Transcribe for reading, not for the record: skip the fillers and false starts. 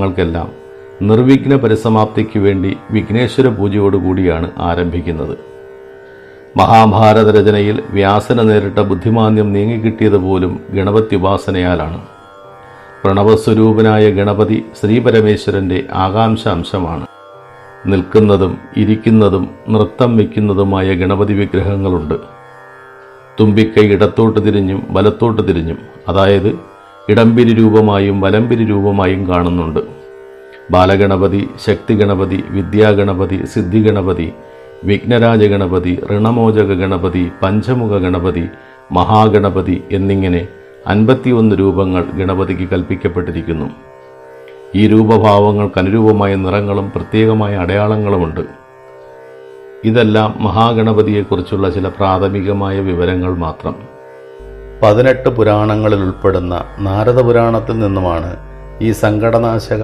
ങ്ങൾക്കെല്ലാം നിർവിഘ്ന പരിസമാപ്തിക്ക് വേണ്ടി വിഘ്നേശ്വര പൂജയോടുകൂടിയാണ് ആരംഭിക്കുന്നത്. മഹാഭാരത രചനയിൽ വ്യാസന് നേരിട്ട ബുദ്ധിമാന്ദ്യം നീങ്ങിക്കിട്ടിയതുപോലും ഗണപതി ഉപാസനയാലാണ്. പ്രണവസ്വരൂപനായ ഗണപതി ശ്രീപരമേശ്വരൻ്റെ ആകാംക്ഷ അംശമാണ്. നിൽക്കുന്നതും ഇരിക്കുന്നതും നൃത്തം വയ്ക്കുന്നതുമായ ഗണപതി വിഗ്രഹങ്ങളുണ്ട്. തുമ്പിക്കൈ ഇടത്തോട്ട് തിരിഞ്ഞും വലത്തോട്ട് തിരിഞ്ഞും, അതായത് ഇടംപിരി രൂപമായും വലംപിരി രൂപമായും കാണുന്നുണ്ട്. ബാലഗണപതി, ശക്തി ഗണപതി, വിദ്യാഗണപതി, സിദ്ധിഗണപതി, വിഘ്നരാജ ഗണപതി, ഋണമോചക ഗണപതി, പഞ്ചമുഖ ഗണപതി, മഹാഗണപതി എന്നിങ്ങനെ 51 രൂപങ്ങൾ ഗണപതിക്ക് കൽപ്പിക്കപ്പെട്ടിരിക്കുന്നു. ഈ രൂപഭാവങ്ങൾക്ക് അനുരൂപമായ നിറങ്ങളും പ്രത്യേകമായ അടയാളങ്ങളുമുണ്ട്. ഇതെല്ലാം മഹാഗണപതിയെക്കുറിച്ചുള്ള ചില പ്രാഥമികമായ വിവരങ്ങൾ മാത്രം. 18 പുരാണങ്ങളിൽ ഉൾപ്പെടുന്ന നാരദ പുരാണത്തിൽ നിന്നുമാണ് ഈ സങ്കടനാശക